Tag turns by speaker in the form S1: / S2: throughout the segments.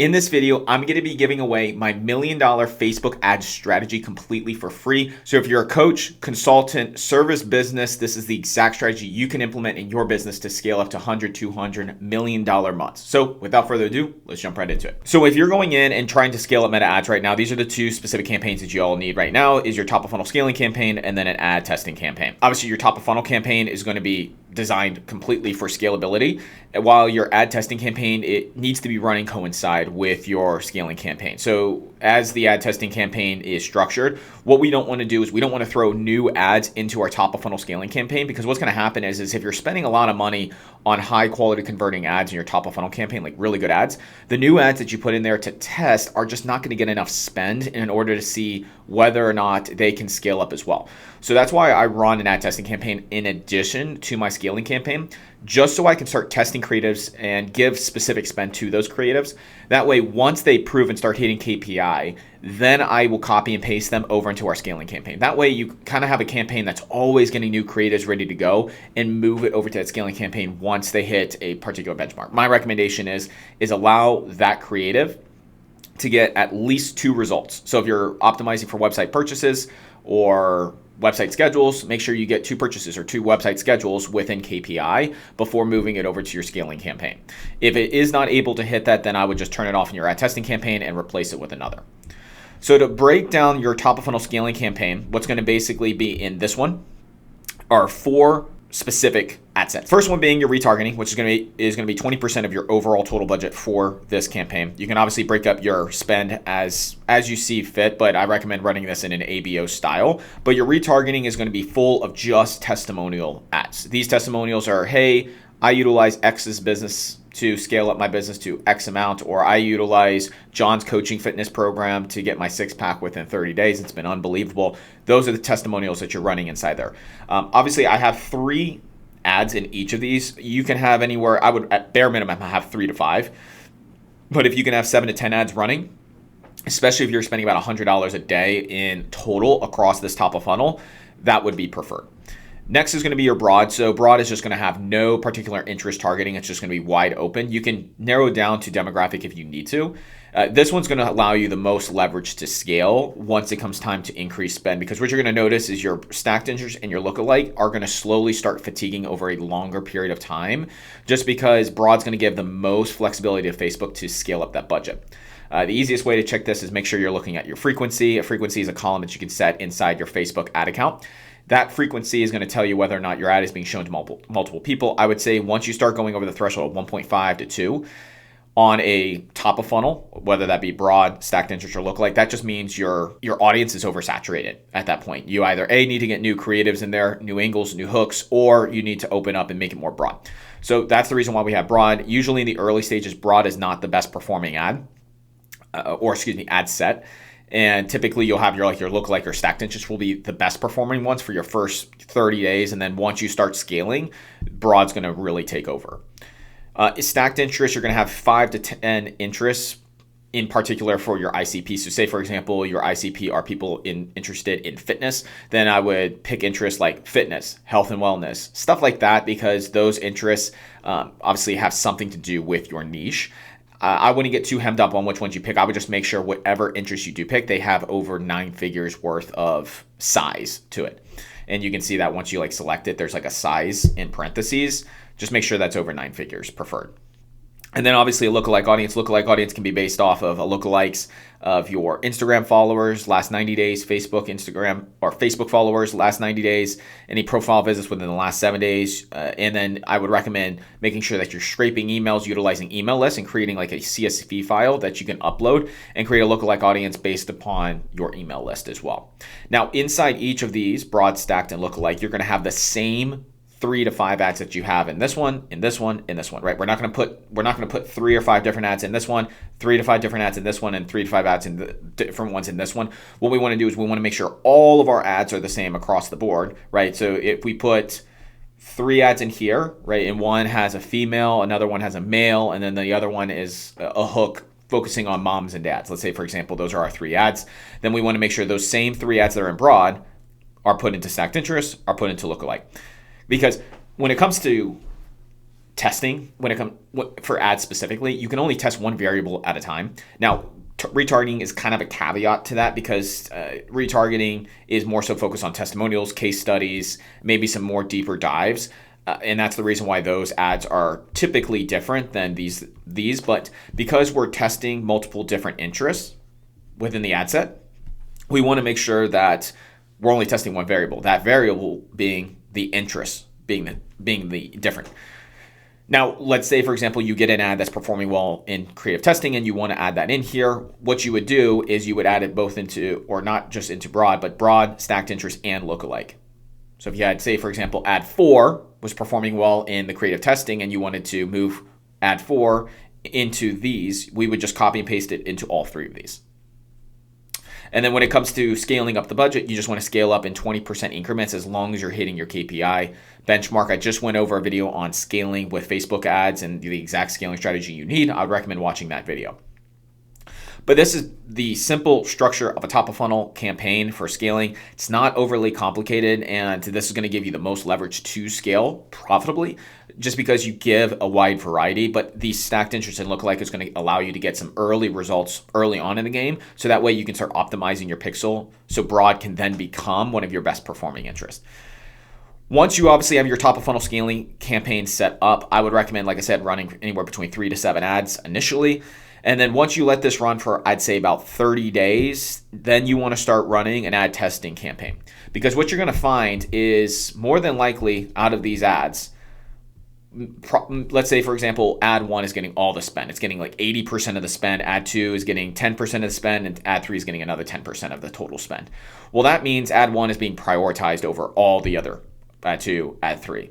S1: In this video, I'm going to be giving away my $1 million Facebook ad strategy completely for free. So if you're a coach, consultant, service business, this is the exact strategy you can implement in your business to scale up to $100, $200 million months. So without further ado, let's jump right into it. So if you're going in and trying to scale up meta ads right now, these are the two specific campaigns that you all need right now is your top of funnel scaling campaign and then an ad testing campaign. Obviously, your top of funnel campaign is going to be designed completely for scalability, while your ad testing campaign, it needs to be running coincide with your scaling campaign. So as the ad testing campaign is structured, what we don't want to do is we don't want to throw new ads into our top of funnel scaling campaign, because what's going to happen is if you're spending a lot of money on high quality converting ads in your top of funnel campaign, like really good ads, the new ads that you put in there to test are just not going to get enough spend in order to see whether or not they can scale up as well. So that's why I run an ad testing campaign in addition to my scaling campaign, just so I can start testing creatives and give specific spend to those creatives. That way, once they prove and start hitting KPI, then I will copy and paste them over into our scaling campaign. That way, you kind of have a campaign that's always getting new creatives ready to go and move it over to that scaling campaign once they hit a particular benchmark. My recommendation is allow that creative to get at least 2 results. So if you're optimizing for website purchases or website schedules, make sure you get 2 purchases or 2 website schedules within KPI before moving it over to your scaling campaign. If it is not able to hit that, then I would just turn it off in your ad testing campaign and replace it with another. So to break down your top of funnel scaling campaign, what's going to basically be in this one are 4 specific ad sets. First one being your retargeting, which is going to be 20% of your overall total budget for this campaign. You can obviously break up your spend as you see fit, but I recommend running this in an ABO style. But your retargeting is going to be full of just testimonial ads. These testimonials are, hey, I utilize X's business to scale up my business to X amount, or I utilize John's coaching fitness program to get my 6-pack within 30 days. It's been unbelievable. Those are the testimonials that you're running inside there. Obviously, I have 3 ads in each of these. You can have anywhere, I would at bare minimum have 3 to 5. But if you can have 7 to 10 ads running, especially if you're spending about $100 a day in total across this top of funnel, that would be preferred. Next is going to be your broad. So broad is just going to have no particular interest targeting. It's just going to be wide open. You can narrow it down to demographic if you need to. This one's going to allow you the most leverage to scale once it comes time to increase spend, because what you're going to notice is your stacked interest and your lookalike are going to slowly start fatiguing over a longer period of time, just because broad's going to give the most flexibility to Facebook to scale up that budget. The easiest way to check this is make sure you're looking at your frequency. A frequency is a column that you can set inside your Facebook ad account. That frequency is going to tell you whether or not your ad is being shown to multiple people. I would say once you start going over the threshold of 1.5 to 2 on a top of funnel, whether that be broad, stacked interest, or lookalike, that just means your audience is oversaturated at that point. You either need to get new creatives in there, new angles, new hooks, or you need to open up and make it more broad. So that's the reason why we have broad. Usually in the early stages, broad is not the best performing ad, ad set. And typically you'll have your lookalike or stacked interest will be the best performing ones for your first 30 days. And then once you start scaling, broad's going to really take over. Stacked interest, you're going to have 5 to 10 interests in particular for your ICP. So say, for example, your ICP are people interested in fitness, then I would pick interests like fitness, health and wellness, stuff like that, because those interests obviously have something to do with your niche. I wouldn't get too hemmed up on which ones you pick. I would just make sure whatever interest you do pick, they have over 9 figures worth of size to it. And you can see that once you select it, there's a size in parentheses. Just make sure that's over 9 figures preferred. And then obviously a lookalike audience. Lookalike audience can be based off of lookalikes of your Instagram followers last 90 days, Instagram or Facebook followers last 90 days, any profile visits within the last 7 days. And then I would recommend making sure that you're scraping emails, utilizing email lists, and creating a CSV file that you can upload and create a lookalike audience based upon your email list as well. Now, inside each of these, broad, stacked, and lookalike, you're going to have the same 3 to 5 ads that you have in this one, in this one, in this one, right? We're not going to put 3 or 5 different ads in this one, 3 to 5 different ads in this one, and 3 to 5 ads in the different ones in this one. What we want to do is we want to make sure all of our ads are the same across the board, right? So if we put 3 ads in here, right, and one has a female, another one has a male, and then the other one is a hook focusing on moms and dads. Let's say, for example, those are our 3 ads. Then we want to make sure those same 3 ads that are in broad are put into stacked interest, are put into lookalike. Because when it comes to testing when it comes for ads specifically, you can only test one variable at a time. Now, retargeting is kind of a caveat to that because retargeting is more so focused on testimonials, case studies, maybe some more deeper dives. And that's the reason why those ads are typically different than these. But because we're testing multiple different interests within the ad set, we want to make sure that we're only testing one variable. That variable being the interest, being the different. Now, let's say, for example, you get an ad that's performing well in creative testing and you want to add that in here. What you would do is you would add it both into, or not just into broad, but broad, stacked interest, and lookalike. So if you had, say, for example, ad 4 was performing well in the creative testing and you wanted to move ad 4 into these, we would just copy and paste it into all three of these. And then when it comes to scaling up the budget, you just want to scale up in 20% increments as long as you're hitting your KPI benchmark. I just went over a video on scaling with Facebook ads and the exact scaling strategy you need. I would recommend watching that video. But this is the simple structure of a top of funnel campaign for scaling. It's not overly complicated, and this is going to give you the most leverage to scale profitably just because you give a wide variety. But the stacked interest and lookalike is going to allow you to get some early results early on in the game. So that way you can start optimizing your pixel so broad can then become one of your best performing interests. Once you obviously have your top of funnel scaling campaign set up, I would recommend, like I said, running anywhere between 3 to 7 ads initially. And then once you let this run for, I'd say, about 30 days, then you want to start running an ad testing campaign. Because what you're going to find is more than likely out of these ads, let's say, for example, ad 1 is getting all the spend. It's getting like 80% of the spend. Ad 2 is getting 10% of the spend, and ad 3 is getting another 10% of the total spend. Well, that means ad 1 is being prioritized over all the other ad 2, ad 3.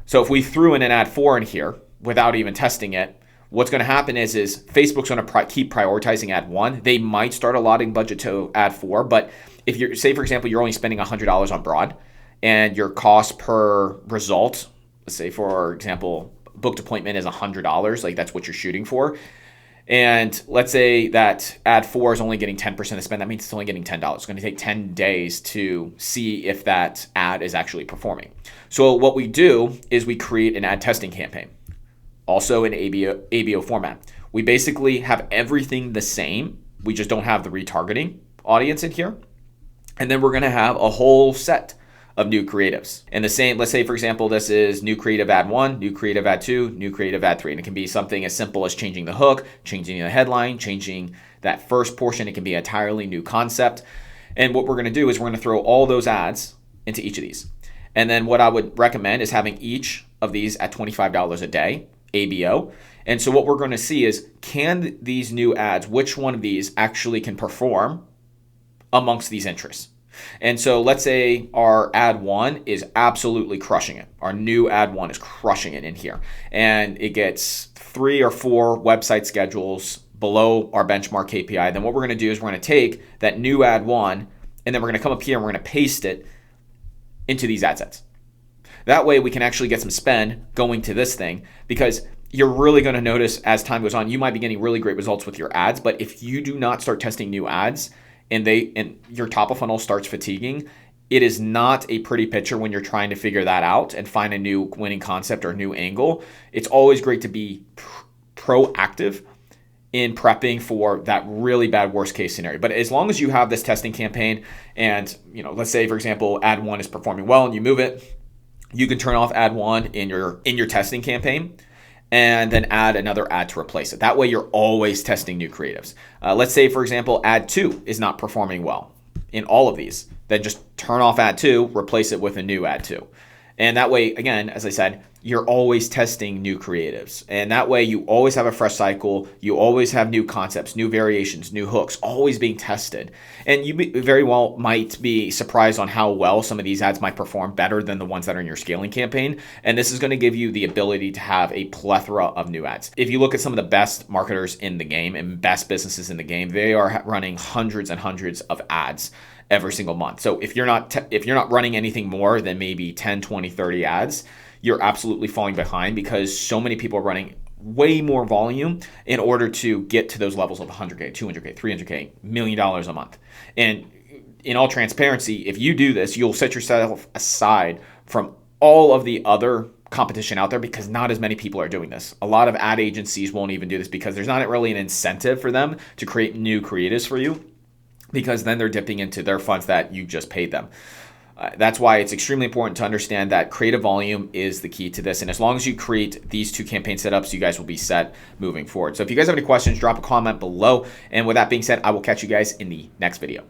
S1: So if we threw in an ad 4 in here without even testing it, what's going to happen is Facebook's going to keep prioritizing ad 1. They might start allotting budget to ad 4, but if you're, say, for example, you're only spending $100 on broad and your cost per result, let's say, for example, booked appointment is $100, like that's what you're shooting for. And let's say that ad 4 is only getting 10% of the spend. That means it's only getting $10. It's going to take 10 days to see if that ad is actually performing. So what we do is we create an ad testing campaign. Also in ABO format. We basically have everything the same. We just don't have the retargeting audience in here. And then we're going to have a whole set of new creatives. And the same, let's say, for example, this is new creative ad 1, new creative ad 2, new creative ad 3. And it can be something as simple as changing the hook, changing the headline, changing that first portion. It can be an entirely new concept. And what we're going to do is we're going to throw all those ads into each of these. And then what I would recommend is having each of these at $25 a day. ABO. And so what we're going to see is, can these new ads, which one of these actually can perform amongst these interests? And so let's say our ad 1 is absolutely crushing it. Our new ad 1 is crushing it in here. And it gets 3 or 4 website schedules below our benchmark KPI. Then what we're going to do is we're going to take that new ad 1 and then we're going to come up here and we're going to paste it into these ad sets. That way we can actually get some spend going to this thing, because you're really going to notice as time goes on, you might be getting really great results with your ads, but if you do not start testing new ads and your top of funnel starts fatiguing, it is not a pretty picture when you're trying to figure that out and find a new winning concept or a new angle. It's always great to be proactive in prepping for that really bad worst case scenario. But as long as you have this testing campaign and, let's say, for example, ad 1 is performing well and you move it, you can turn off ad 1 in your testing campaign and then add another ad to replace it. That way you're always testing new creatives. Let's say, for example, ad 2 is not performing well in all of these. Then just turn off ad 2, replace it with a new ad 2. And that way, again, as I said, you're always testing new creatives. And that way you always have a fresh cycle. You always have new concepts, new variations, new hooks, always being tested. And you very well might be surprised on how well some of these ads might perform better than the ones that are in your scaling campaign. And this is going to give you the ability to have a plethora of new ads. If you look at some of the best marketers in the game and best businesses in the game, they are running hundreds and hundreds of ads every single month. So if you're not running anything more than maybe 10, 20, 30 ads, you're absolutely falling behind, because so many people are running way more volume in order to get to those levels of 100K, 200K, 300K, $1 million a month. And in all transparency, if you do this, you'll set yourself aside from all of the other competition out there because not as many people are doing this. A lot of ad agencies won't even do this because there's not really an incentive for them to create new creatives for you, because then they're dipping into their funds that you just paid them. That's why it's extremely important to understand that creative volume is the key to this. And as long as you create these 2 campaign setups, you guys will be set moving forward. So if you guys have any questions, drop a comment below. And with that being said, I will catch you guys in the next video.